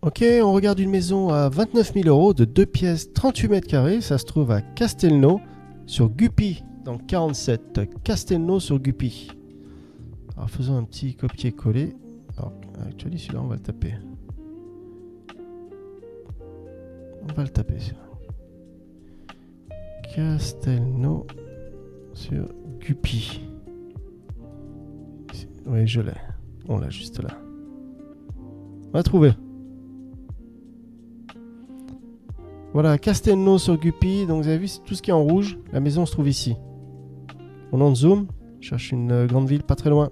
Ok, on regarde une maison à 29 000 euros de 2 pièces, 38 mètres carrés. Ça se trouve à Castelnau, sur Guppy, dans le 47. Castelnau sur Guppy. Alors faisons un petit copier-coller. Alors, actuellement, celui-là, on va le taper. On va le taper, celui-là. Castelnau sur Guppy. Oui, je l'ai. On l'a juste là. On va trouver. Voilà, Castelnau sur Guppy. Donc vous avez vu, c'est tout ce qui est en rouge. La maison se trouve ici. On en zoom. Je cherche une grande ville pas très loin.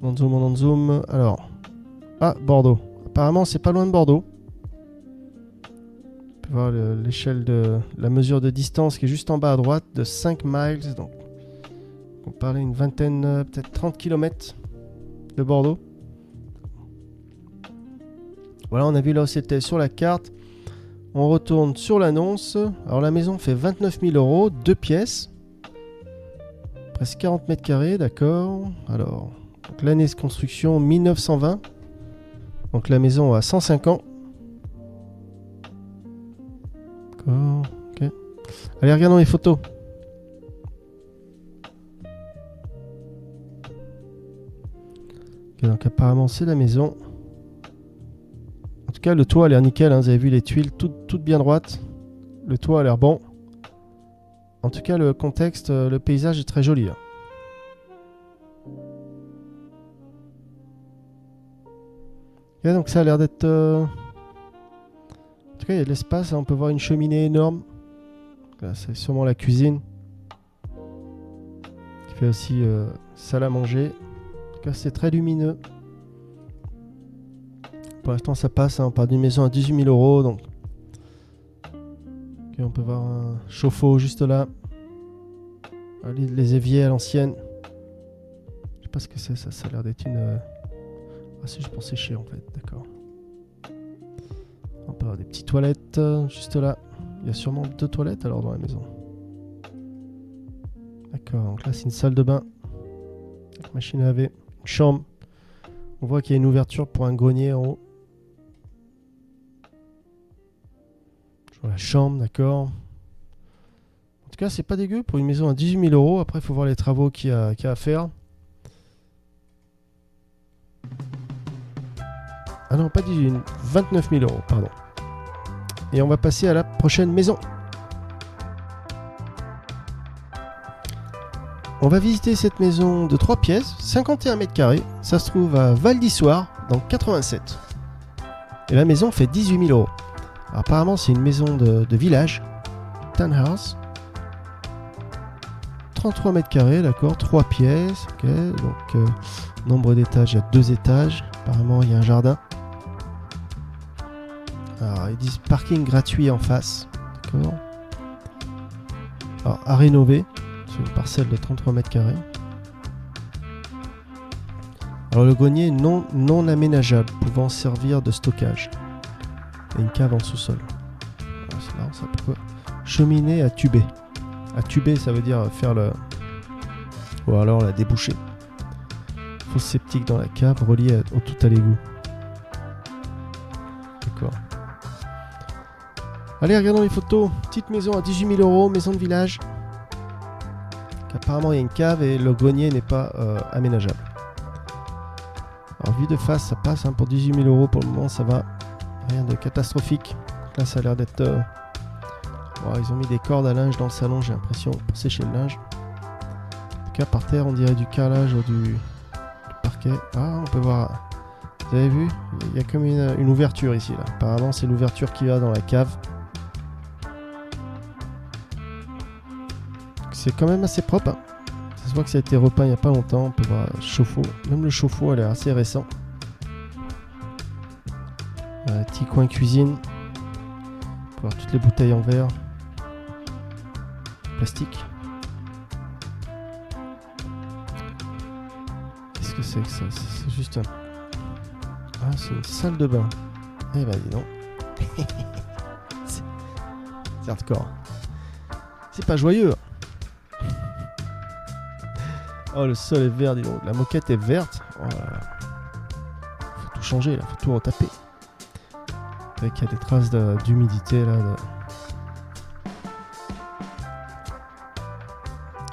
On en zoom. Alors. Ah, Bordeaux. Apparemment, c'est pas loin de Bordeaux. On peut voir l'échelle de la mesure de distance qui est juste en bas à droite de 5 miles. Donc, on parlait une vingtaine, peut-être 30 km de Bordeaux. Voilà, on a vu là où c'était sur la carte. On retourne sur l'annonce. Alors la maison fait 29 000 euros, 2 pièces. Presque 40 mètres carrés, d'accord. Alors, l'année de construction 1920. Donc la maison a 105 ans. D'accord, ok. Allez, regardons les photos. Okay, donc apparemment c'est la maison. En tout cas, le toit a l'air nickel, hein. Vous avez vu les tuiles toutes bien droites. Le toit a l'air bon. En tout cas, le contexte, le paysage est très joli, hein. Et donc ça a l'air d'être... En tout cas, il y a de l'espace, hein. On peut voir une cheminée énorme. Là, c'est sûrement la cuisine. Qui fait aussi salle à manger. En tout cas, c'est très lumineux. Pour l'instant, ça passe, hein. On parle d'une maison à 18 000 euros. Donc, okay, on peut voir un chauffe-eau juste là. Les éviers à l'ancienne. Je sais pas ce que c'est, ça a l'air d'être une... Ah, c'est juste pour sécher en fait, d'accord. On peut avoir des petites toilettes juste là. Il y a sûrement 2 toilettes alors dans la maison. D'accord, donc là c'est une salle de bain. Avec machine à laver. Une chambre. On voit qu'il y a une ouverture pour un grenier en haut. Je vois la chambre, d'accord. En tout cas, c'est pas dégueu pour une maison à 18 000 euros. Après, il faut voir les travaux qu'il y a à faire. Ah non, pas 18 000, 29 000 euros, pardon. Et on va passer à la prochaine maison. On va visiter cette maison de 3 pièces, 51 mètres carrés. Ça se trouve à Val d'Issoire, dans 87. Et la maison fait 18 000 euros. Alors, apparemment, c'est une maison de village. Townhouse. 33 mètres carrés, d'accord, 3 pièces. Ok, donc nombre d'étages, il y a 2 étages. Apparemment, il y a un jardin. Alors, ils disent parking gratuit en face. D'accord. Alors, à rénover. C'est une parcelle de 33 mètres carrés. Alors, le grenier est non aménageable, pouvant servir de stockage. Et une cave en sous-sol. Alors, c'est marrant ça, pourquoi ? Cheminée à tuber. À tuber, ça veut dire faire le... Ou alors la déboucher. Fosse septique dans la cave, reliée au tout à l'égout. D'accord. Allez, regardons les photos. Petite maison à 18 000 euros, maison de village. Apparemment, il y a une cave et le grenier n'est pas aménageable. Alors, vue de face, ça passe, hein, pour 18 000 euros pour le moment, ça va. Rien de catastrophique. Donc là, ça a l'air d'être... ils ont mis des cordes à linge dans le salon, j'ai l'impression, pour sécher le linge. En tout cas, par terre, on dirait du carrelage ou du parquet. Ah, on peut voir... Vous avez vu ? Il y a comme une ouverture ici, là. Apparemment, c'est l'ouverture qui va dans la cave. C'est quand même assez propre, hein. Ça se voit que ça a été repeint il n'y a pas longtemps. On peut voir le chauffe-eau. Même le chauffe-eau a l'air assez récent. Petit coin cuisine. On peut voir toutes les bouteilles en verre. Plastique. Qu'est-ce que c'est que ça ? C'est juste un... Ah, c'est une salle de bain. Eh ben, dis donc. C'est hardcore. C'est pas joyeux. Oh, le sol est vert, dis donc. La moquette est verte. Oh là là. Faut tout changer, là. Faut tout retaper. Avec qu'il y a des traces d'humidité là.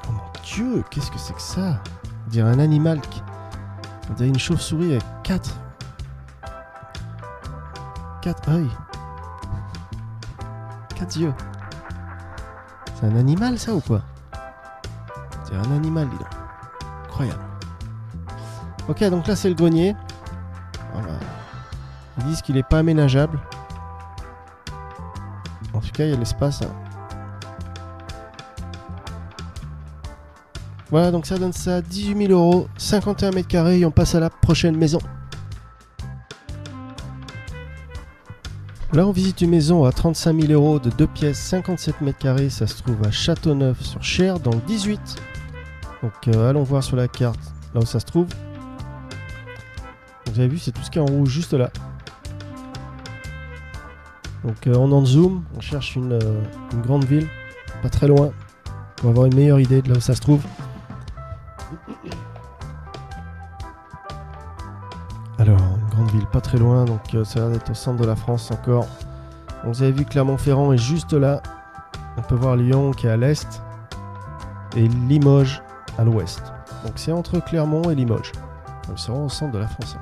Oh mon dieu, qu'est-ce que c'est que ça? On dirait un animal. On dirait une chauve-souris avec 4 œils. 4 yeux. C'est un animal ça ou quoi? C'est un animal, dis donc. Incroyable. Ok, donc là c'est le grenier. Voilà. Ils disent qu'il n'est pas aménageable. En tout cas, il y a l'espace. Voilà, donc ça donne ça 18 000 €, 51 mètres carrés et on passe à la prochaine maison. Là, on visite une maison à 35 000 € de 2 pièces, 57 mètres carrés. Ça se trouve à Châteauneuf-sur-Cher, dans le 18. Donc, allons voir sur la carte là où ça se trouve. Vous avez vu, c'est tout ce qui est en rouge juste là. Donc, on en zoom, on cherche une grande ville, pas très loin, pour avoir une meilleure idée de là où ça se trouve. Alors, une grande ville pas très loin, donc ça a l'air d'être au centre de la France encore. Donc, vous avez vu Clermont-Ferrand est juste là. On peut voir Lyon qui est à l'est et Limoges à l'ouest. Donc c'est entre Clermont et Limoges. Donc c'est vraiment au centre de la France.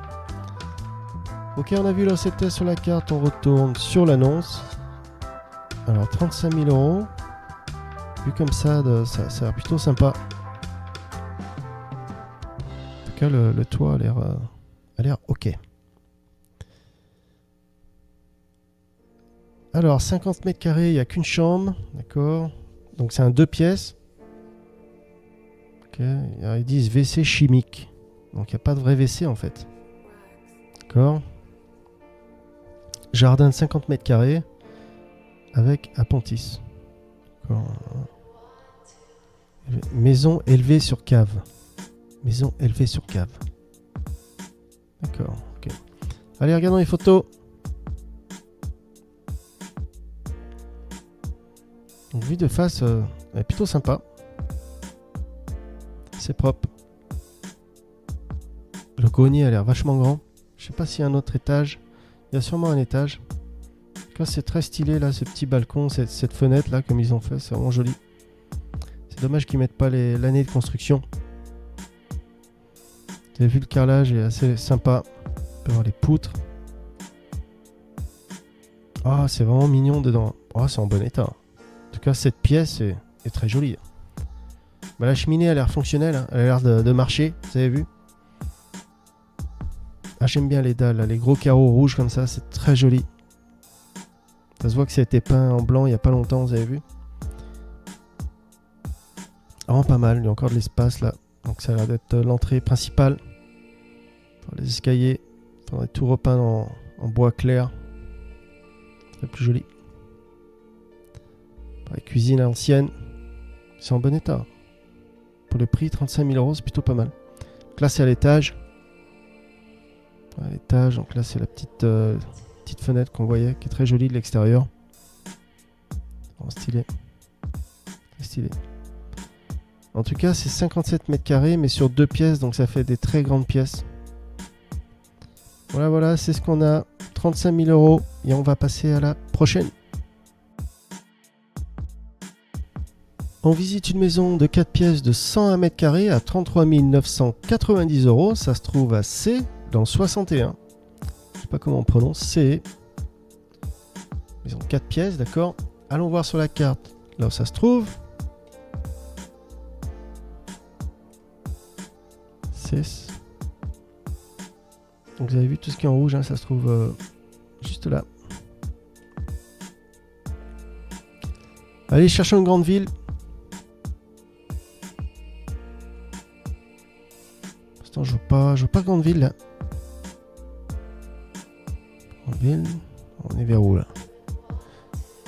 Ok, on a vu là où c'était sur la carte, on retourne sur l'annonce. Alors 35 000 €. Vu comme ça, ça a l'air plutôt sympa. En tout cas, le toit a l'air ok. Alors 50 mètres carrés, il n'y a qu'une chambre, d'accord. Donc c'est un 2 pièces. Ok, alors, ils disent WC chimique. Donc il n'y a pas de vrai WC en fait. D'accord. Jardin de 50 mètres carrés avec appentis. D'accord. Maison élevée sur cave. Maison élevée sur cave. D'accord, ok. Allez, regardons les photos. Donc, vue de face, elle est plutôt sympa. C'est propre. Le grenier a l'air vachement grand. Je sais pas s'il y a un autre étage. Il y a sûrement un étage. Là, c'est très stylé là, ce petit balcon, cette fenêtre là, comme ils ont fait, c'est vraiment joli. C'est dommage qu'ils mettent pas l'année de construction. Vous avez vu, le carrelage est assez sympa. On peut voir les poutres. Ah, c'est vraiment mignon dedans. Oh, c'est en bon état. En tout cas, cette pièce est très jolie. Bah, la cheminée a l'air fonctionnelle, hein. Elle a l'air de marcher, vous avez vu. Ah, j'aime bien les dalles, là, les gros carreaux rouges comme ça, c'est très joli. Ça se voit que ça a été peint en blanc il n'y a pas longtemps, vous avez vu. Vraiment pas mal, il y a encore de l'espace là. Donc ça a l'air d'être l'entrée principale. Pour les escaliers, il faudrait tout repeindre en bois clair. C'est plus joli. Pour la cuisine à l'ancienne, c'est en bon état. Pour le prix, 35 000 €, c'est plutôt pas mal. Donc là, c'est à l'étage. À l'étage, donc là, c'est la petite fenêtre qu'on voyait, qui est très jolie de l'extérieur. Oh, stylé. Stylé. En tout cas, c'est 57 mètres carrés, mais sur 2 pièces, donc ça fait des très grandes pièces. Voilà, c'est ce qu'on a. 35 000 €. Et on va passer à la prochaine. On visite une maison de 4 pièces de 101 mètres carrés à 33 990 €. Ça se trouve à C, dans le 61. Je sais pas comment on prononce. C. Maison de 4 pièces, d'accord. Allons voir sur la carte là où ça se trouve. C. Donc vous avez vu tout ce qui est en rouge, hein, ça se trouve juste là. Allez, cherchons une grande ville. Je veux pas grande ville là. Grande ville. On est vers où là?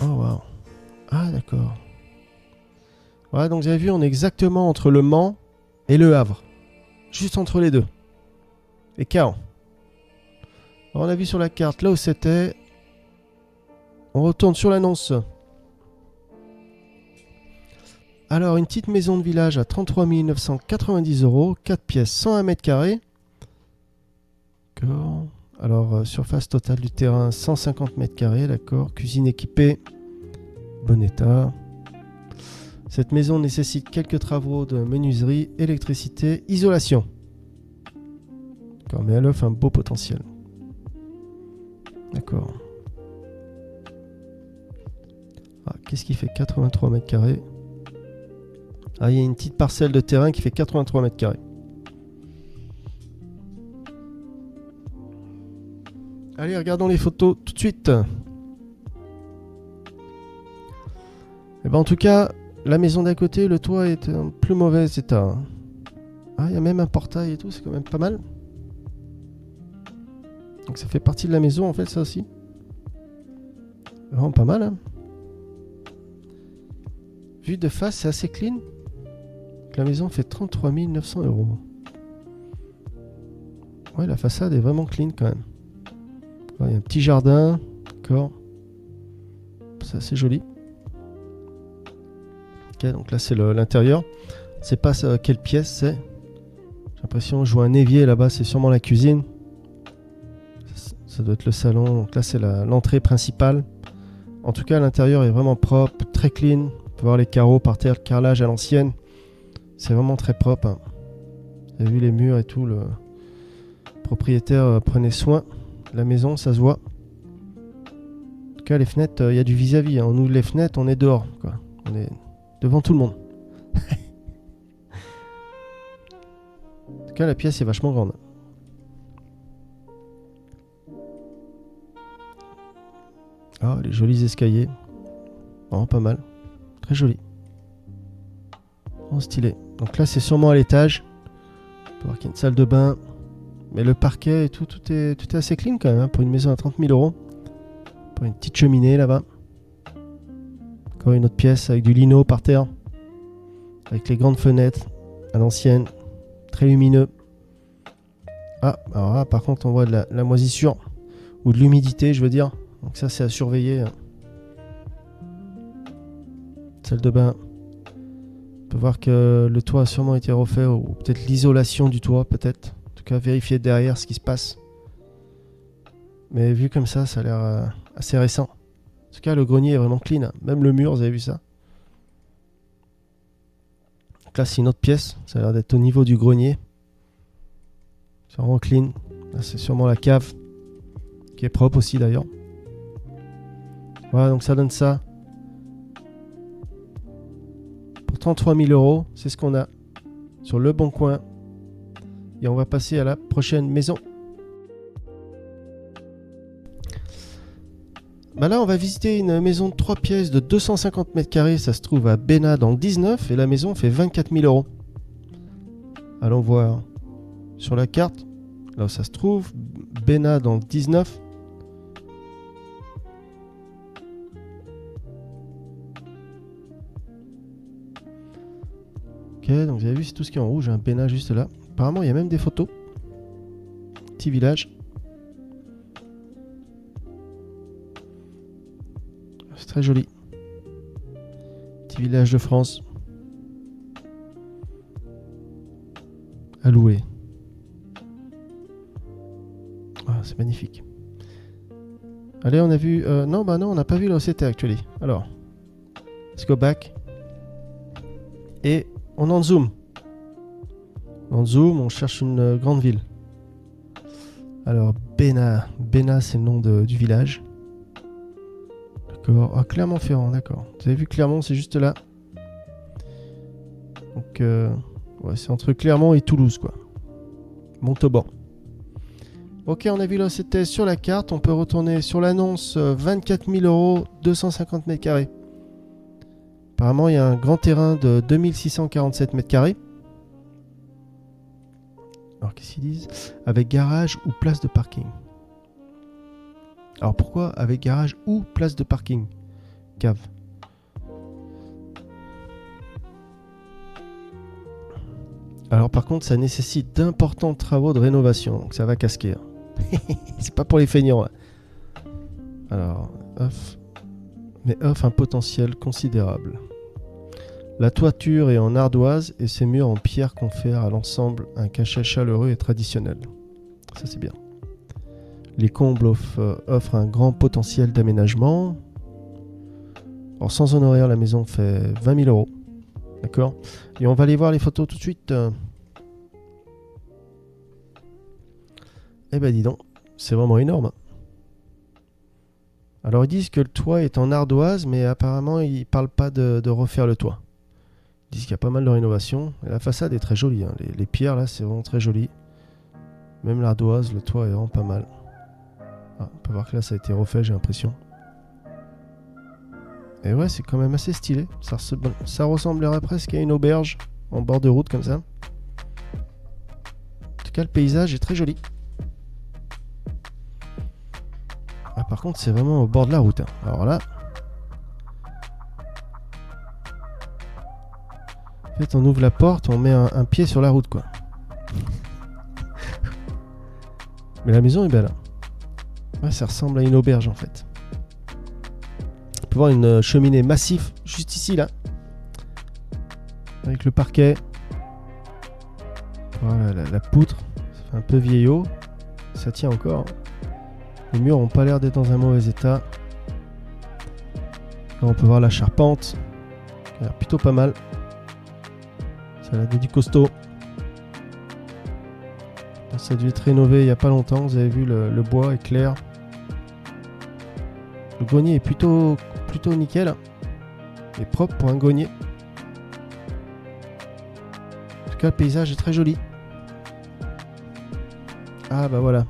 Oh waouh. Ah d'accord. Voilà, donc vous avez vu, on est exactement entre le Mans et le Havre. Juste entre les deux. Et Caen. Alors, on a vu sur la carte là où c'était. On retourne sur l'annonce. Alors, une petite maison de village à 33 990 €, 4 pièces, 101 mètres carrés. D'accord. Alors, surface totale du terrain, 150 mètres carrés, d'accord. Cuisine équipée, bon état. Cette maison nécessite quelques travaux de menuiserie, électricité, isolation. D'accord, mais elle offre un beau potentiel. D'accord. Ah, qu'est-ce qui fait 83 mètres carrés? Ah, il y a une petite parcelle de terrain qui fait 83 mètres carrés. Allez, regardons les photos tout de suite. Et ben, en tout cas, la maison d'à côté, le toit est en plus mauvais état. Ah, il y a même un portail et tout, c'est quand même pas mal. Donc ça fait partie de la maison en fait, ça aussi. Vraiment pas mal, hein. Vue de face, c'est assez clean. La maison fait 33 900 €. Ouais, la façade est vraiment clean quand même. Il y a un petit jardin, d'accord. C'est assez joli. Ok, donc là c'est l'intérieur. Je sais pas quelle pièce c'est. J'ai l'impression que je vois un évier là-bas, c'est sûrement la cuisine. Ça doit être le salon. Donc là c'est l'entrée principale. En tout cas, l'intérieur est vraiment propre, très clean. On peut voir les carreaux par terre, le carrelage à l'ancienne. C'est vraiment très propre, hein. Vous avez vu les murs et tout, le propriétaire prenait soin. La maison, ça se voit. En tout cas, les fenêtres, il y a du vis-à-vis, hein. On ouvre les fenêtres, on est dehors, quoi. On est devant tout le monde. En tout cas, la pièce est vachement grande. Ah, les jolis escaliers. Vraiment pas mal. Très joli. Vraiment stylé. Donc là, c'est sûrement à l'étage. On peut voir qu'il y a une salle de bain. Mais le parquet et tout est assez clean quand même, hein, pour une maison à 30 000 €. Pour une petite cheminée là-bas. Encore une autre pièce avec du lino par terre. Avec les grandes fenêtres à l'ancienne. Très lumineux. Ah, alors là, par contre, on voit de la moisissure. Ou de l'humidité, je veux dire. Donc ça, c'est à surveiller. Salle de bain. On peut voir que le toit a sûrement été refait. Ou peut-être l'isolation du toit, peut-être. En tout cas, vérifier derrière ce qui se passe. Mais vu comme ça a l'air assez récent. En tout cas, le grenier est vraiment clean, hein. Même le mur, vous avez vu ça? Donc là, c'est une autre pièce. Ça a l'air d'être au niveau du grenier. C'est vraiment clean. Là, c'est sûrement la cave. Qui est propre aussi, d'ailleurs. Voilà, donc ça donne ça. Pour 33 000 €, c'est ce qu'on a sur Le Bon Coin. Et on va passer à la prochaine maison. Bah là, on va visiter une maison de 3 pièces de 250 mètres carrés. Ça se trouve à Béna dans le 19 et la maison fait 24 000 €. Allons voir sur la carte. Là où ça se trouve, Béna dans le 19. Ok, donc vous avez vu, c'est tout ce qui est en rouge. Un Béna juste là. Apparemment, il y a même des photos. Petit village. C'est très joli. Petit village de France. À louer. Ah, c'est magnifique. Allez, on a vu... non, on n'a pas vu là où c'était actuellement. Alors, let's go back. Et on en zoom. On zoom, on cherche une grande ville. Alors, Béna. Béna, c'est le nom du village. D'accord. Ah, Clermont-Ferrand, d'accord. Vous avez vu Clermont, c'est juste là. Donc, ouais, c'est entre Clermont et Toulouse, quoi. Montauban. Ok, on a vu là, c'était sur la carte. On peut retourner sur l'annonce. 24 000 €, 250 mètres carrés. Apparemment, il y a un grand terrain de 2647 mètres carrés. Alors, qu'est-ce qu'ils disent? Avec garage ou place de parking. Alors, pourquoi avec garage ou place de parking? Cave. Alors, par contre, ça nécessite d'importants travaux de rénovation. Donc, ça va casquer, hein. C'est pas pour les feignants, là. Alors, offre un potentiel considérable. La toiture est en ardoise et ses murs en pierre confèrent à l'ensemble un cachet chaleureux et traditionnel. Ça, c'est bien. Les combles offrent un grand potentiel d'aménagement. Alors sans honoraire, la maison fait 20 000 euros. D'accord. Et on va aller voir les photos tout de suite. Eh ben dis donc, c'est vraiment énorme. Alors ils disent que le toit est en ardoise, mais apparemment ils parlent pas de refaire le toit. Ils disent qu'il y a pas mal de rénovation. Et la façade est très jolie. Hein. Les pierres là, c'est vraiment très joli. Même l'ardoise, le toit est vraiment pas mal. Ah, on peut voir que là ça a été refait, j'ai l'impression. Et ouais, c'est quand même assez stylé. Ça ressemblerait presque à une auberge en bord de route comme ça. En tout cas, le paysage est très joli. Ah, par contre, c'est vraiment au bord de la route. Hein. Alors là, en fait, on ouvre la porte, on met un pied sur la route, quoi. Mais la maison est belle. Ouais, ça ressemble à une auberge, en fait. On peut voir une cheminée massive juste ici, là. Avec le parquet. Voilà, la poutre. Ça fait un peu vieillot. Ça tient encore. Les murs n'ont pas l'air d'être dans un mauvais état. Là, on peut voir la charpente. Ça a l'air plutôt pas mal. Ça a l'air du costaud. Ça a dû être rénové il n'y a pas longtemps. Vous avez vu, le bois est clair. Le grenier est plutôt nickel. Et propre pour un grenier. En tout cas, le paysage est très joli. Ah bah voilà.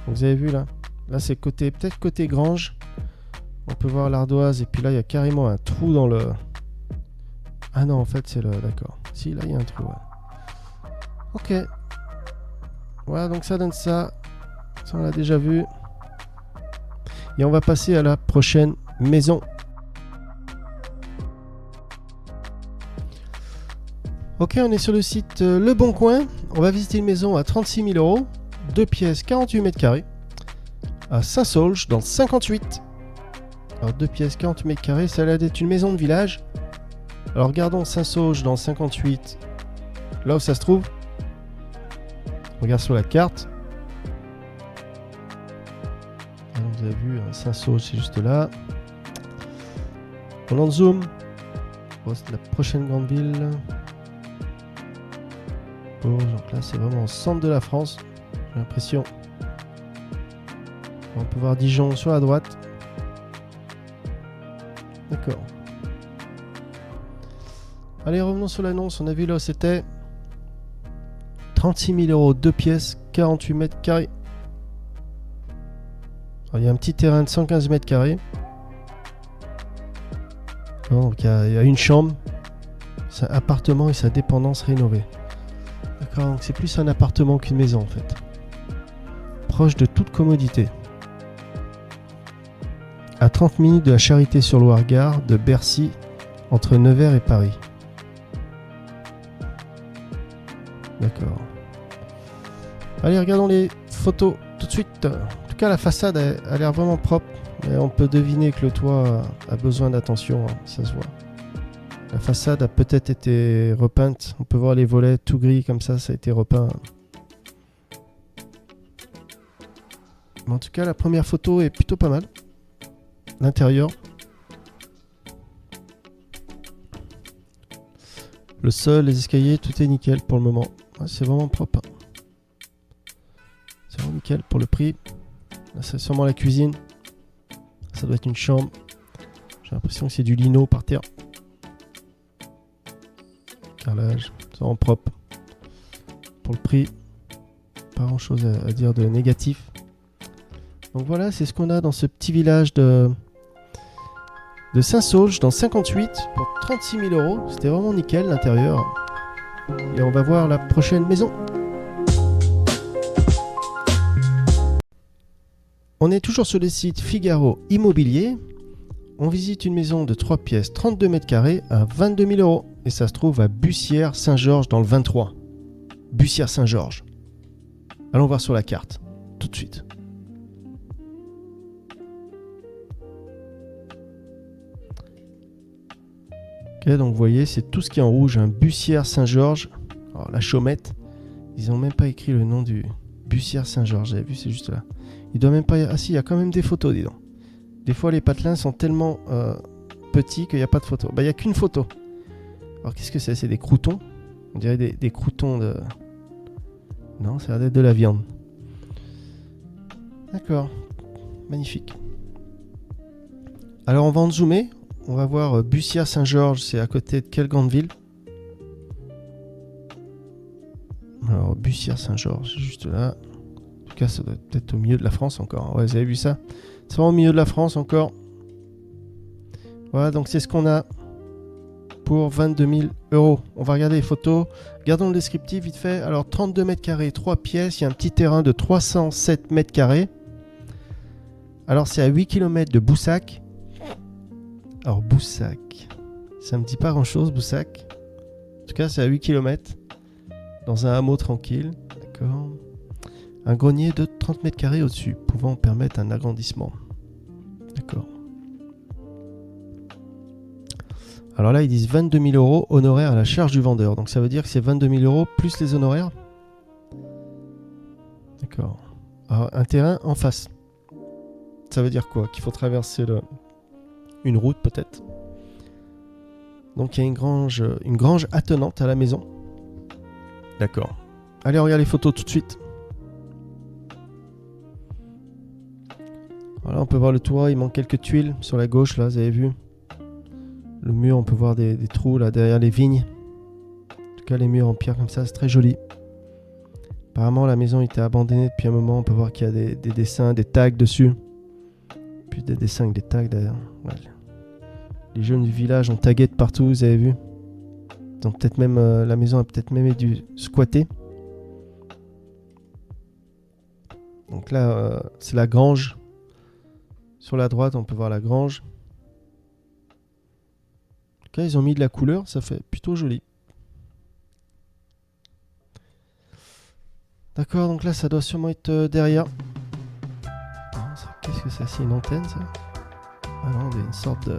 Vous avez vu là. Là c'est peut-être côté grange. On peut voir l'ardoise et puis là il y a carrément un trou dans le... Ah non en fait c'est le... D'accord. Si là il y a un trou. Ouais. Ok. Voilà donc ça donne ça. Ça on l'a déjà vu. Et on va passer à la prochaine maison. Ok, on est sur le site Le Bon Coin. On va visiter une maison à 36 000 euros. 2 pièces, 48 mètres carrés. À Saint-Saulge, dans le 58. Alors 2 pièces, 48 mètres carrés, ça a l'air d'être une maison de village. Alors regardons Saint-Saulge dans le 58. Là où ça se trouve. On regarde sur la carte. Alors, vous avez vu, Saint-Saulge, c'est juste là. On en zoom. Bon, c'est la prochaine grande ville. Bon, donc là, c'est vraiment au centre de la France. J'ai l'impression. On peut voir Dijon sur la droite. D'accord. Allez, revenons sur l'annonce. On a vu là où c'était 36 000 euros, 2 pièces, 48 mètres carrés. Alors, il y a un petit terrain de 115 mètres carrés. Donc il y a une chambre, c'est un appartement et sa dépendance rénovée. D'accord, donc c'est plus un appartement qu'une maison en fait. Proche de toute commodité. À 30 minutes de la Charité-sur-Loire-Gare de Bercy, entre Nevers et Paris. D'accord. Allez, regardons les photos tout de suite. En tout cas, la façade a l'air vraiment propre. Mais on peut deviner que le toit a besoin d'attention, hein, ça se voit. La façade a peut-être été repeinte. On peut voir les volets tout gris comme ça a été repeint. Mais en tout cas, la première photo est plutôt pas mal. L'intérieur. Le sol, les escaliers, tout est nickel pour le moment. Ouais, c'est vraiment propre. C'est vraiment nickel pour le prix. Là, c'est sûrement la cuisine. Ça doit être une chambre. J'ai l'impression que c'est du lino par terre. Carrelage, c'est vraiment propre. Pour le prix, pas grand chose à dire de négatif. Donc voilà, c'est ce qu'on a dans ce petit village de Saint-Saulge, dans 58, pour 36 000 euros. C'était vraiment nickel l'intérieur. Et on va voir la prochaine maison. On est toujours sur le site Figaro Immobilier. On visite une maison de 3 pièces, 32 mètres carrés à 22 000 euros. Et ça se trouve à Bussière-Saint-Georges dans le 23. Bussière-Saint-Georges. Allons voir sur la carte, tout de suite. Ok, donc vous voyez, c'est tout ce qui est en rouge, un Bussière-Saint-Georges. Alors la Chaumette, ils n'ont même pas écrit le nom du Bussière-Saint-Georges, j'avais vu, c'est juste là. Il doit même pas... Ah si, il y a quand même des photos, dis donc. Des fois, les patelins sont tellement petits qu'il n'y a pas de photo. Bah, il n'y a qu'une photo. Alors, qu'est-ce que c'est? C'est des croûtons. On dirait des croûtons de... Non, ça a l'air d'être de la viande. D'accord. Magnifique. Alors, on va en zoomer. On va voir Bussière-Saint-Georges. C'est à côté de quelle grande ville? Alors, Bussière-Saint-Georges, juste là. En tout cas, ça doit être peut-être au milieu de la France encore. Ouais, vous avez vu ça? C'est vraiment au milieu de la France encore. Voilà, donc c'est ce qu'on a pour 22 000 €. On va regarder les photos. Regardons le descriptif vite fait. Alors, 32 mètres carrés, 3 pièces. Il y a un petit terrain de 307 mètres carrés. Alors, c'est à 8 km de Boussac. Alors, Boussac. Ça me dit pas grand-chose, Boussac. En tout cas, c'est à 8 km. Dans un hameau tranquille. D'accord. Un grenier de 30 mètres carrés au-dessus, pouvant permettre un agrandissement. D'accord. Alors là, ils disent 22 000 € honoraires à la charge du vendeur. Donc ça veut dire que c'est 22 000 € plus les honoraires. D'accord. Alors, un terrain en face. Ça veut dire quoi? Qu'il faut traverser une route peut-être. Donc il y a une grange attenante à la maison. D'accord. Allez, on regarde les photos tout de suite. Voilà, on peut voir le toit, il manque quelques tuiles sur la gauche, là, vous avez vu. Le mur, on peut voir des trous là derrière les vignes. En tout cas, les murs en pierre comme ça, c'est très joli. Apparemment, la maison était abandonnée depuis un moment. On peut voir qu'il y a des dessins, des tags dessus. Puis des dessins avec des tags derrière. Ouais. Les jeunes du village ont tagué de partout, vous avez vu. Donc peut-être même la maison a peut-être même dû squatter. Donc là, c'est la grange. Sur la droite, on peut voir la grange. En tout cas, ils ont mis de la couleur, ça fait plutôt joli. D'accord, donc là, ça doit sûrement être derrière. Qu'est-ce que c'est? C'est une antenne, ça? Ah non, une sorte de...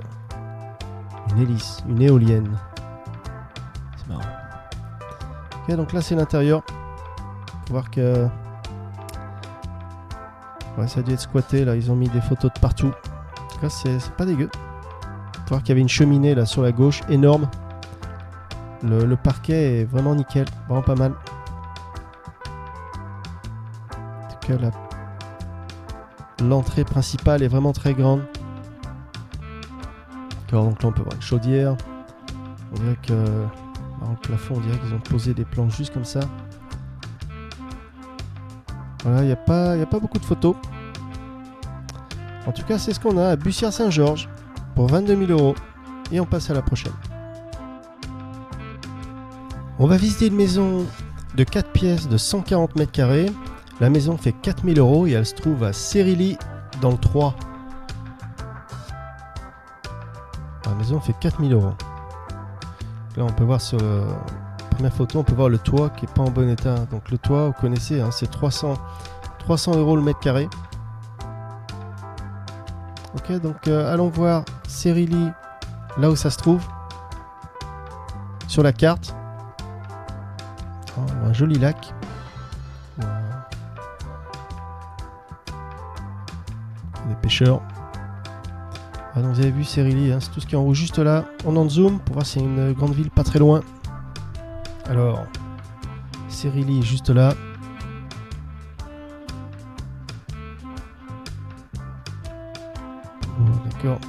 Une hélice, une éolienne. C'est marrant. Ok, donc là, c'est l'intérieur. Faut voir que... Ouais, ça a dû être squatté, là. Ils ont mis des photos de partout. En tout cas, c'est pas dégueu. Faut voir qu'il y avait une cheminée, là, sur la gauche, énorme. Le parquet est vraiment nickel. Vraiment pas mal. En tout cas, l'entrée principale est vraiment très grande. D'accord, donc là, on peut voir une chaudière. On dirait que... Dans le plafond, on dirait qu'ils ont posé des planches juste comme ça. Voilà, il n'y a pas beaucoup de photos. En tout cas, c'est ce qu'on a à Bussière-Saint-Georges pour 22 000 €. Et on passe à la prochaine. On va visiter une maison de 4 pièces de 140 mètres carrés. La maison fait 4 000 € et elle se trouve à Sérilly dans le 3. La maison fait 4 000 €. Là, on peut voir sur la première photo, on peut voir le toit qui n'est pas en bon état. Donc le toit, vous connaissez, hein, c'est 300 € le mètre carré. Ok, donc allons voir Sérilly, là où ça se trouve, sur la carte. Oh, un joli lac. Des pêcheurs. Ah, donc vous avez vu Sérilly, hein, c'est tout ce qui est en rouge juste là. On en zoom pour voir s'il y a une grande ville pas très loin. Alors, Sérilly juste là. Oh, d'accord.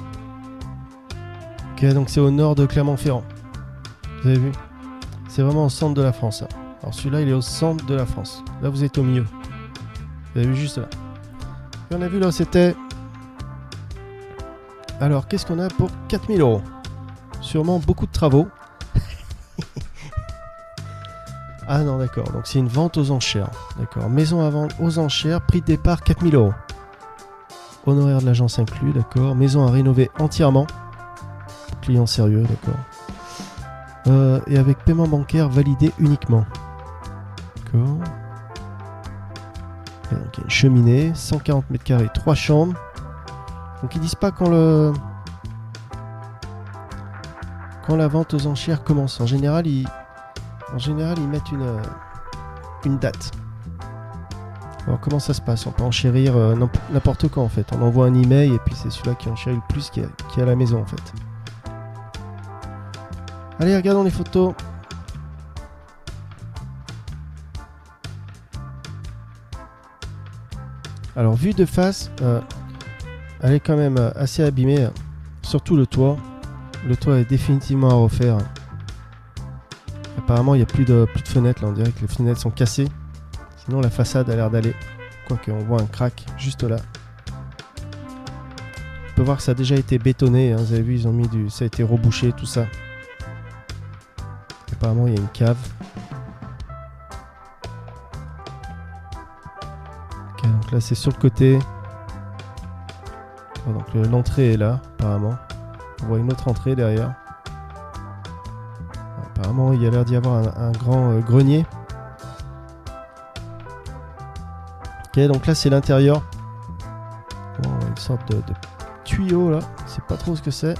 Ok, donc c'est au nord de Clermont-Ferrand. Vous avez vu? C'est vraiment au centre de la France. Hein. Alors celui-là, il est au centre de la France. Là, vous êtes au milieu. Vous avez vu juste là. Et on a vu là où c'était. Alors, qu'est-ce qu'on a pour 4 000 €? Sûrement beaucoup de travaux. Ah non, d'accord. Donc, c'est une vente aux enchères. D'accord. Maison à vendre aux enchères. Prix de départ 4 000 €. Honoraire de l'agence inclus. D'accord. Maison à rénover entièrement. Client sérieux. D'accord. Et avec paiement bancaire validé uniquement. D'accord. Et donc, il y a une cheminée. 140 mètres carrés. 3 chambres. Donc ils disent pas quand la vente aux enchères commence. En général, ils mettent une date. Alors comment ça se passe? On peut enchérir n'importe quoi en fait. On envoie un email et puis c'est celui-là qui enchérit le plus qui est à la maison en fait. Allez, regardons les photos. Alors vue de face, elle est quand même assez abîmée, surtout le toit. Le toit est définitivement à refaire. Apparemment il n'y a plus de fenêtres là, on dirait que les fenêtres sont cassées. Sinon la façade a l'air d'aller. Quoique on voit un crack juste là. On peut voir que ça a déjà été bétonné, hein. Vous avez vu, ils ont mis ça a été rebouché, tout ça. Apparemment il y a une cave. Ok, donc là c'est sur le côté. Oh, donc l'entrée est là, apparemment. On voit une autre entrée derrière. Apparemment il y a l'air d'y avoir un grand grenier. Ok, donc là c'est l'intérieur. Oh, une sorte de tuyau là, c'est pas trop ce que c'est.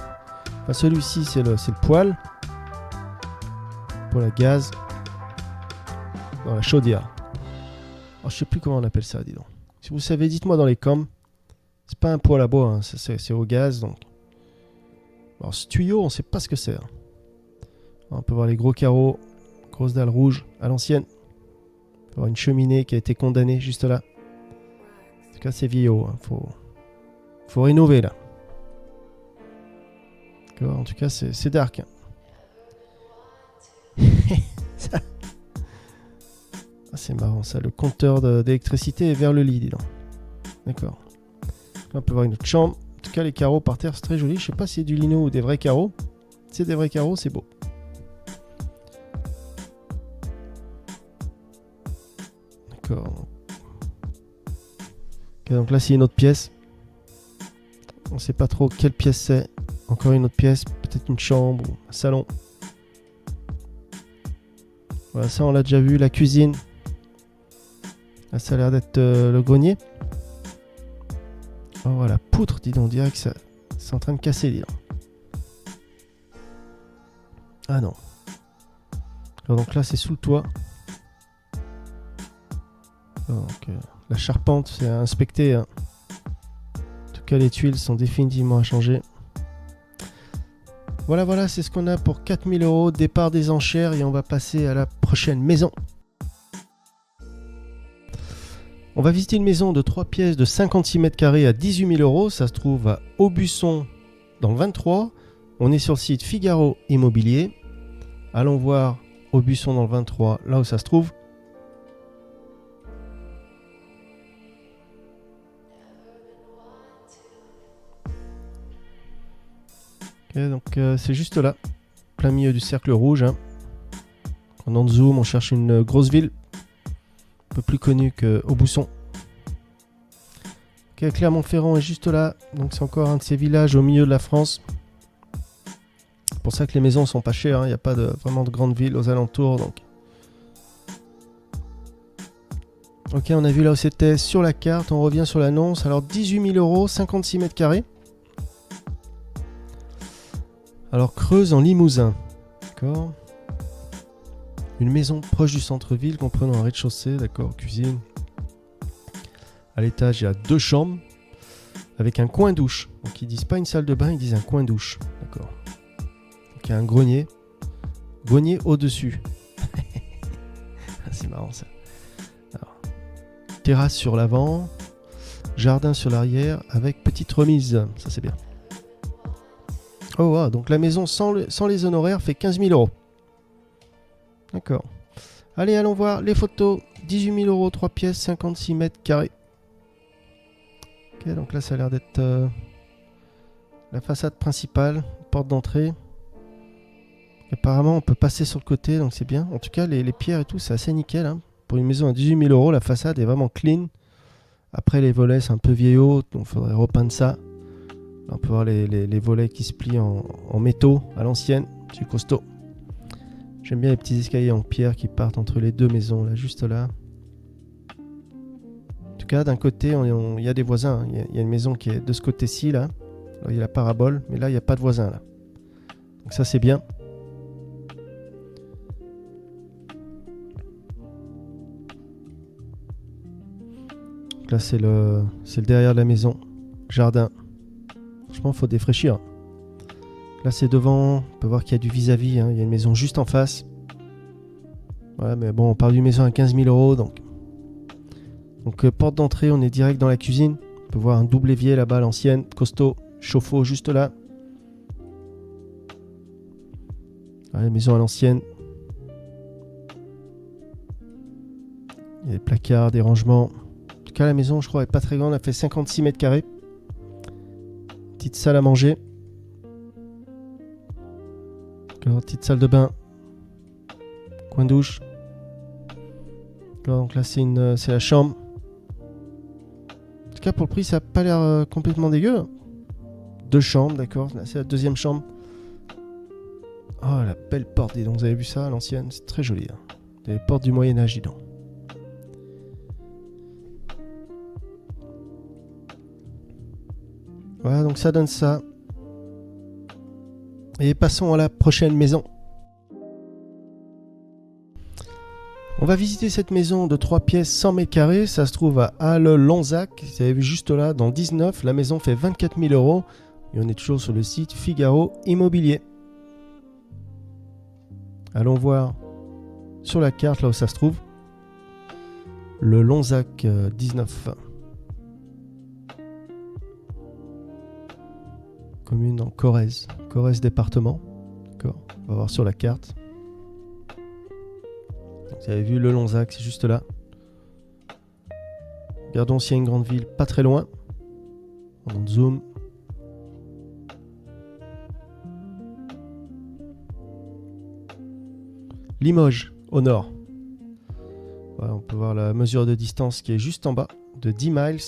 Enfin, celui-ci c'est le poêle. Poêle à gaz. Dans la chaudière. Alors, je sais plus comment on appelle ça, dis donc. Si vous savez, dites-moi dans les coms. C'est pas un poêle à bois, hein, c'est au gaz donc. Alors ce tuyau, on sait pas ce que c'est. Hein. On peut voir les gros carreaux, grosses dalles rouges à l'ancienne. On peut voir une cheminée qui a été condamnée juste là. En tout cas, c'est vieillot. Hein. Faut rénover là. D'accord, en tout cas, c'est dark. Hein. Ça... Ah, c'est marrant ça. Le compteur d'électricité est vers le lit, dis donc. D'accord. Là, on peut voir une autre chambre. En tout cas, les carreaux par terre, c'est très joli. Je sais pas si c'est du lino ou des vrais carreaux. Si c'est des vrais carreaux, c'est beau. D'accord. Okay, donc là, c'est une autre pièce. On sait pas trop quelle pièce c'est. Encore une autre pièce. Peut-être une chambre ou un salon. Voilà, ça, on l'a déjà vu. La cuisine. Là, ça a l'air d'être le grenier. Oh, voilà, poutre, dis donc. On dirait que c'est en train de casser, dis donc. Ah non. Alors, donc là, c'est sous le toit. Donc, la charpente, c'est à inspecter. Hein. En tout cas, les tuiles sont définitivement à changer. Voilà, c'est ce qu'on a pour 4000 €. Départ des enchères et on va passer à la prochaine maison. On va visiter une maison de 3 pièces de 56 mètres carrés à 18 000 €. Ça se trouve à Aubusson dans le 23. On est sur le site Figaro Immobilier. Allons voir Aubusson dans le 23, là où ça se trouve. Okay, donc c'est juste là, plein milieu du cercle rouge. Hein. En on zoom, on cherche une grosse ville, un peu plus connue qu'Aubusson. Okay, Clermont-Ferrand est juste là, donc c'est encore un de ces villages au milieu de la France. C'est pour ça que les maisons sont pas chères, il n'y a pas vraiment de grandes villes aux alentours. Donc. Ok, on a vu là où c'était sur la carte, on revient sur l'annonce. Alors 18 000 €, 56 mètres carrés. Alors Creuse en Limousin, d'accord. Une maison proche du centre-ville comprenant un rez-de-chaussée, d'accord, cuisine. À l'étage, il y a 2 chambres avec un coin douche. Donc ils disent pas une salle de bain, ils disent un coin douche, d'accord. Donc il y a un grenier au-dessus. C'est marrant ça. Alors, terrasse sur l'avant, jardin sur l'arrière avec petite remise, ça c'est bien. Oh wow, donc la maison sans les honoraires fait 15 000 €. D'accord. Allez, allons voir les photos. 18 000 €, 3 pièces, 56 mètres carrés. Ok, donc là ça a l'air d'être la façade principale, porte d'entrée. Apparemment on peut passer sur le côté, donc c'est bien. En tout cas les pierres et tout, c'est assez nickel. Hein. Pour une maison à 18 000 €, la façade est vraiment clean. Après les volets c'est un peu vieillot, donc il faudrait repeindre ça. On peut voir les volets qui se plient en métaux à l'ancienne, c'est costaud. J'aime bien les petits escaliers en pierre qui partent entre les deux maisons, là, juste là. En tout cas, d'un côté, il y a des voisins. Il y a une maison qui est de ce côté-ci, là. Alors, il y a la parabole, mais là, il n'y a pas de voisins, là. Donc ça, c'est bien. là, c'est le derrière de la maison. Jardin. Franchement, faut défraîchir. Là, c'est devant. On peut voir qu'il y a du vis-à-vis. Hein. Il y a une maison juste en face. Voilà, mais bon, on parle d'une maison à 15 000 euros. Donc porte d'entrée, on est direct dans la cuisine. On peut voir un double évier là-bas, l'ancienne. Costaud. Chauffe-eau juste là. Voilà, maison à l'ancienne. Il y a des placards, des rangements. En tout cas, la maison, je crois, est pas très grande. Elle fait 56 mètres carrés. Petite salle à manger. Petite salle de bain. Coin douche. Donc là, c'est la chambre. En tout cas, pour le prix, ça n'a pas l'air complètement dégueu. 2 chambres, d'accord. Là, c'est la deuxième chambre. Oh, la belle porte, dis donc. Vous avez vu ça à l'ancienne? C'est très joli. Hein. Les portes du Moyen-Âge, dis donc. Voilà, donc ça donne ça. Et passons à la prochaine maison. On va visiter cette maison de 3 pièces 100 mètres carrés. Ça se trouve à Halle-Lonzac. Vous avez vu juste là, dans 19. La maison fait 24 000 euros. Et on est toujours sur le site Figaro Immobilier. Allons voir sur la carte, là où ça se trouve. Le Lonzac 19. Commune en Corrèze. Corrèze département. D'accord. On va voir sur la carte. Vous avez vu le Lonzac, c'est juste là. Regardons s'il y a une grande ville pas très loin. On zoom. Limoges, au nord. Voilà, on peut voir la mesure de distance qui est juste en bas, de 10 miles.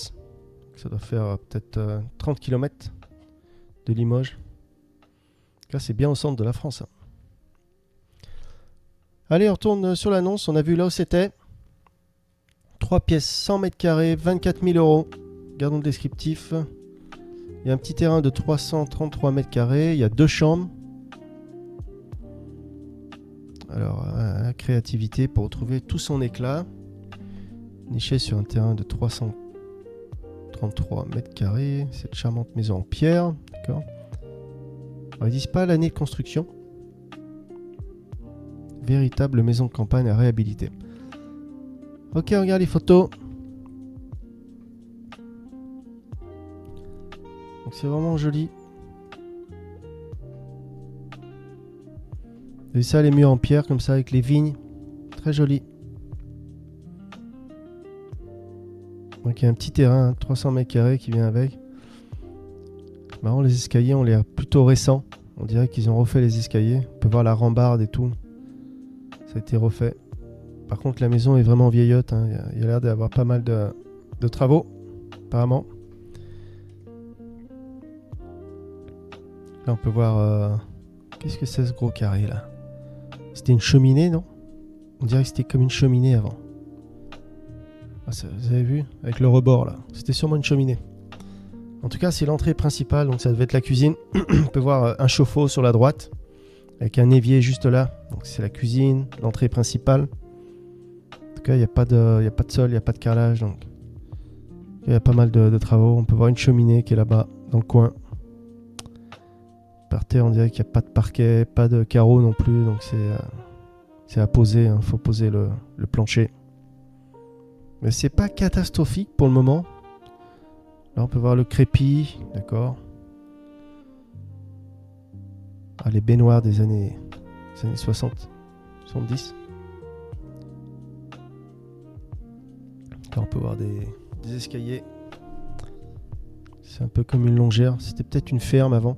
Ça doit faire peut-être 30 km de Limoges. Là, c'est bien au centre de la France. Hein. Allez, on retourne sur l'annonce. On a vu là où c'était. 3 pièces 100 mètres carrés, 24 000 euros. Regardons le descriptif. Il y a un petit terrain de 333 mètres carrés. Il y a 2 chambres. Alors, la créativité pour retrouver tout son éclat. Niché sur un terrain de 333 mètres carrés. Cette charmante maison en pierre. D'accord. Ils disent pas l'année de construction. Véritable maison de campagne à réhabiliter. Ok, on regarde les photos. Donc c'est vraiment joli. Et ça, les murs en pierre comme ça avec les vignes. Très joli. Donc il y a un petit terrain, 300 mètres carrés qui vient avec. Marrant, les escaliers ont l'air plutôt récents. On dirait qu'ils ont refait les escaliers. On peut voir la rambarde et tout. Ça a été refait. Par contre, la maison est vraiment vieillotte. Hein. Il y a l'air d'avoir pas mal de travaux, apparemment. Là, on peut voir... Qu'est-ce que c'est ce gros carré, là? C'était une cheminée, non? On dirait que c'était comme une cheminée avant. Ah, ça, vous avez vu? Avec le rebord, là. C'était sûrement une cheminée. En tout cas, c'est l'entrée principale. Donc, ça devait être la cuisine. On peut voir un chauffe-eau sur la droite. Avec un évier juste là. Donc c'est la cuisine, l'entrée principale. En tout cas, il n'y a pas de sol, il n'y a pas de carrelage. Donc il y a pas mal de travaux. On peut voir une cheminée qui est là-bas, dans le coin. Par terre, on dirait qu'il n'y a pas de parquet, pas de carreaux non plus. Donc c'est à poser. Il faut poser le plancher. Mais c'est pas catastrophique pour le moment. Là, on peut voir le crépi. D'accord. Ah, les baignoires des années 60, 70. Là, on peut voir des escaliers. C'est un peu comme une longère. C'était peut-être une ferme avant.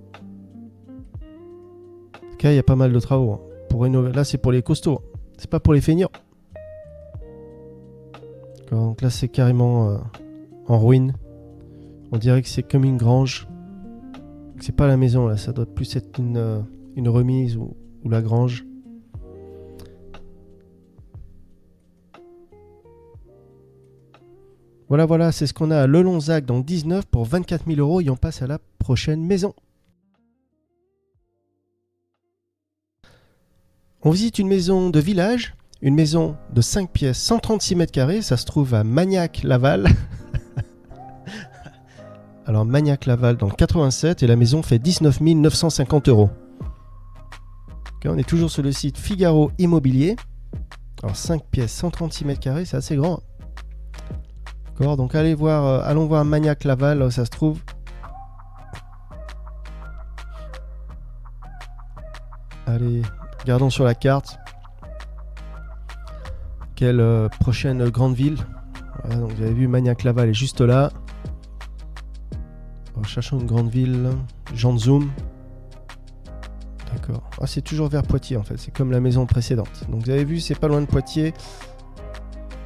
En tout cas, il y a pas mal de travaux. Hein. Pour rénover. Là, c'est pour les costauds. C'est pas pour les feignants. Donc là, c'est carrément en ruine. On dirait que c'est comme une grange. C'est pas la maison, là. Ça doit plus être une remise ou la grange. Voilà, c'est ce qu'on a à Le Lonzac dans 19 pour 24 000 euros et on passe à la prochaine maison. On visite une maison de village, une maison de 5 pièces, 136 mètres carrés, ça se trouve à Magnac-Laval. Alors Magnac-Laval dans le 87 et la maison fait 19 950 €. Okay, on est toujours sur le site Figaro Immobilier. Alors 5 pièces, 136 mètres carrés, c'est assez grand. D'accord, donc allons voir Magnac-Laval, là où ça se trouve. Allez, regardons sur la carte. Quelle prochaine grande ville. Voilà, donc vous avez vu, Magnac-Laval est juste là. Alors, cherchons une grande ville. Jean de Zoom. D'accord. Ah, c'est toujours vers Poitiers en fait, c'est comme la maison précédente. Donc vous avez vu, c'est pas loin de Poitiers.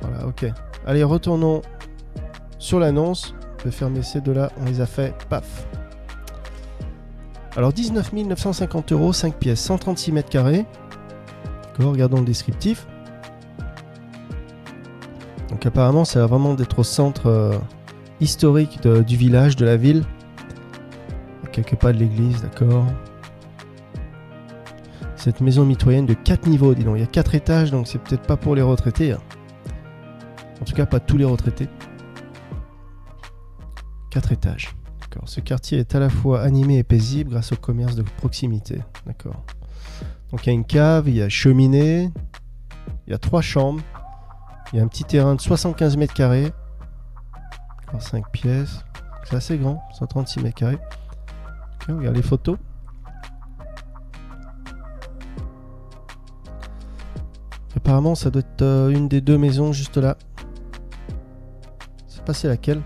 Voilà, ok. Allez, retournons sur l'annonce. Je vais fermer ces deux-là, on les a fait, paf. Alors 19 950 €, 5 pièces, 136 mètres carrés. D'accord, regardons le descriptif. Donc apparemment, ça a vraiment d'être au centre historique du village, de la ville. À quelques pas de l'église, d'accord. Cette maison mitoyenne de 4 niveaux, dis donc. Il y a 4 étages, donc c'est peut-être pas pour les retraités. Hein. En tout cas, pas tous les retraités. 4 étages. D'accord. Ce quartier est à la fois animé et paisible grâce au commerce de proximité. D'accord. Donc il y a une cave, il y a cheminée, il y a 3 chambres, il y a un petit terrain de 75 mètres carrés. 5 pièces. C'est assez grand, 136 mètres carrés. Ok, on regarde les photos. Apparemment, ça doit être une des deux maisons juste là. Je sais pas c'est laquelle.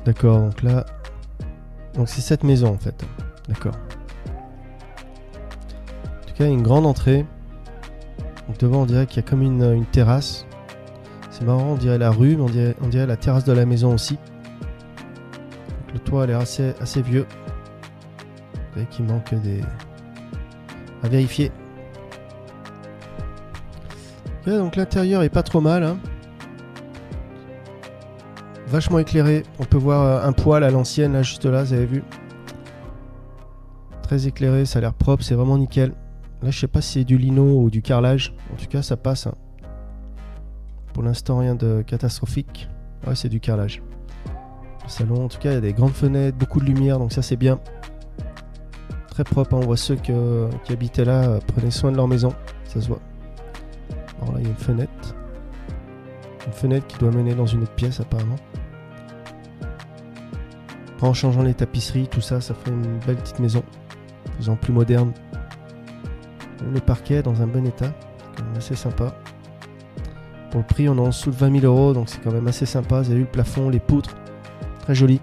D'accord, donc là... Donc c'est cette maison en fait. D'accord. En tout cas, il y a une grande entrée. Donc devant, on dirait qu'il y a comme une terrasse. C'est marrant, on dirait la rue, mais on dirait la terrasse de la maison aussi. Donc le toit a l'air assez vieux. Vous voyez qu'il manque des... à vérifier. Ok, donc l'intérieur est pas trop mal. Hein. Vachement éclairé. On peut voir un poêle à l'ancienne, là, juste là, vous avez vu. Très éclairé, ça a l'air propre, c'est vraiment nickel. Là, je sais pas si c'est du lino ou du carrelage. En tout cas, ça passe. Hein. Pour l'instant, rien de catastrophique. Ouais, c'est du carrelage. Le salon, en tout cas, il y a des grandes fenêtres, beaucoup de lumière, donc ça, c'est bien. Très propre, hein. On voit ceux qui habitaient là, prenaient soin de leur maison. Ça se voit. Alors là, il y a une fenêtre. Une fenêtre qui doit mener dans une autre pièce, apparemment. En changeant les tapisseries, tout ça, ça ferait une belle petite maison. Faisant plus moderne. Le parquet dans un bon état. C'est quand même assez sympa. Pour le prix, on est en dessous de 20 000 €, donc c'est quand même assez sympa. Vous avez vu le plafond, les poutres. Très joli.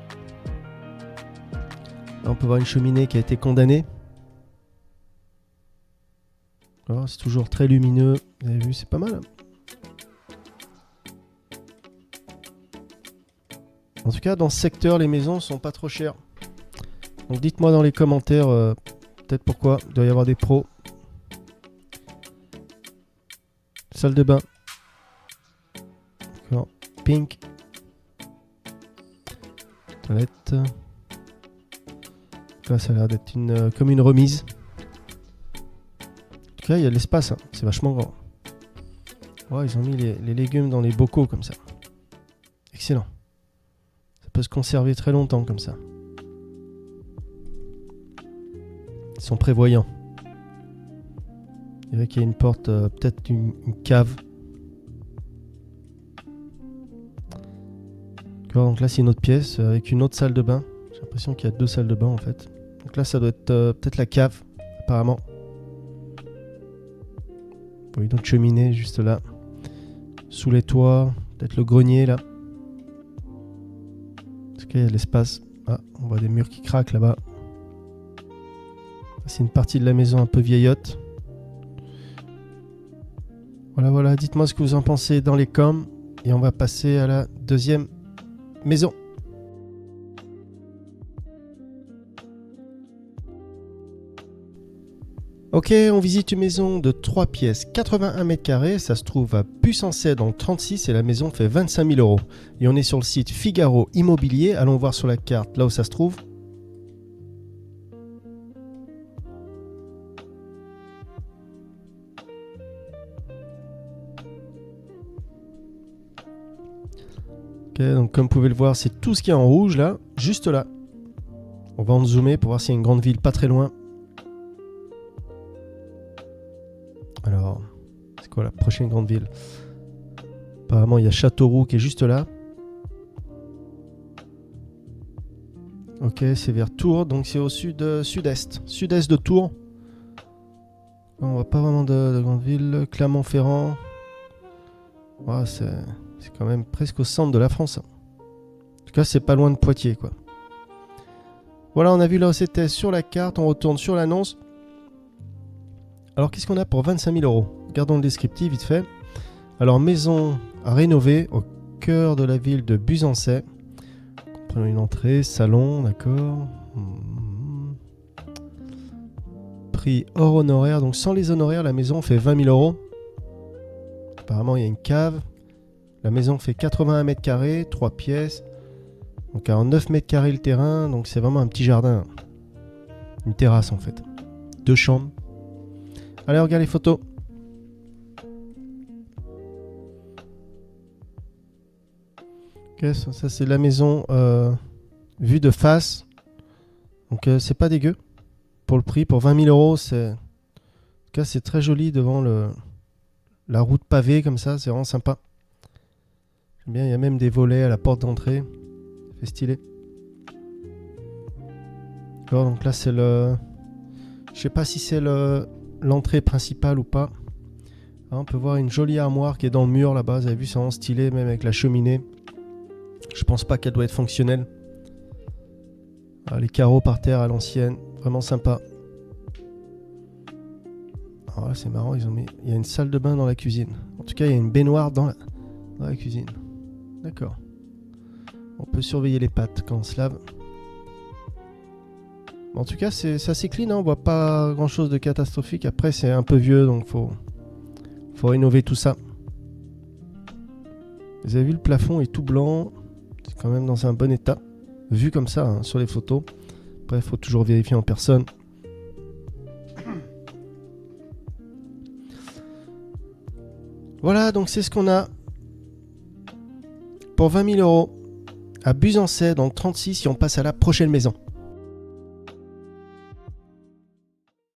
Là, on peut voir une cheminée qui a été condamnée. Alors, c'est toujours très lumineux. Vous avez vu, c'est pas mal. En tout cas, dans ce secteur, les maisons sont pas trop chères. Donc dites-moi dans les commentaires peut-être pourquoi. Il doit y avoir des pros. Salle de bain. D'accord. Pink. Toilette. Là, ça a l'air d'être comme une remise. En tout cas, il y a de l'espace. Hein. C'est vachement grand. Ouais, ils ont mis les légumes dans les bocaux comme ça. Excellent. Ça peut se conserver très longtemps comme ça. Ils sont prévoyants. Il y a qu'il y a une porte, peut-être une cave. D'accord, donc là c'est une autre pièce avec une autre salle de bain. J'ai l'impression qu'il y a 2 salles de bain en fait. Donc là ça doit être peut-être la cave, apparemment. Vous voyez notre cheminée juste là. Sous les toits, peut-être le grenier là. En tout cas il y a de l'espace. Ah, on voit des murs qui craquent là-bas. C'est une partie de la maison un peu vieillotte. Voilà, dites-moi ce que vous en pensez dans les coms. Et on va passer à la deuxième maison. Ok, on visite une maison de 3 pièces, 81 mètres carrés. Ça se trouve à Busancais dans le 36 et la maison fait 25 000 €. Et on est sur le site Figaro Immobilier. Allons voir sur la carte là où ça se trouve. Ok, donc comme vous pouvez le voir, c'est tout ce qui est en rouge là, juste là. On va en zoomer pour voir s'il y a une grande ville pas très loin. Alors, c'est quoi la prochaine grande ville? Apparemment, il y a Châteauroux qui est juste là. Ok, c'est vers Tours, donc c'est au sud-est. Sud-est de Tours. On voit pas vraiment de grande ville. Clermont-Ferrand. Ouais, c'est quand même presque au centre de la France. En tout cas, c'est pas loin de Poitiers, quoi. Voilà, on a vu là où c'était sur la carte. On retourne sur l'annonce. Alors, qu'est-ce qu'on a pour 25 000 euros? Regardons le descriptif vite fait. Alors, maison à rénover au cœur de la ville de Buzancais. Prenons une entrée, salon, d'accord. Prix hors honoraire. Donc, sans les honoraires, la maison fait 20 000 euros. Apparemment, il y a une cave. La maison fait 81 mètres carrés, 3 pièces. Donc, 49 mètres carrés le terrain. Donc, c'est vraiment un petit jardin. Une terrasse, en fait. 2 chambres. Allez, regarde les photos. Ok, ça c'est la maison vue de face. Donc, c'est pas dégueu. Pour le prix, pour 20 000 euros, c'est... En tout cas, c'est très joli devant la route pavée, comme ça. C'est vraiment sympa. J'aime bien, il y a même des volets à la porte d'entrée. Ça fait stylé. D'accord, donc là, c'est le... Je sais pas si c'est l'entrée principale ou pas. Ah, on peut voir une jolie armoire qui est dans le mur là-bas. Vous avez vu, c'est vraiment stylé, même avec la cheminée. Je pense pas qu'elle doit être fonctionnelle. Ah, les carreaux par terre à l'ancienne. Vraiment sympa. Ah, c'est marrant, il y a une salle de bain dans la cuisine. En tout cas, il y a une baignoire dans la cuisine. D'accord. On peut surveiller les pattes quand on se lave. En tout cas, c'est assez clean, hein, on voit pas grand chose de catastrophique. Après, c'est un peu vieux, donc faut rénover tout ça. Vous avez vu, le plafond est tout blanc. C'est quand même dans un bon état. Vu comme ça, hein, sur les photos. Après, il faut toujours vérifier en personne. Voilà, donc c'est ce qu'on a. Pour 20 000 euros. À Buzancais, dans le 36, si on passe à la prochaine maison.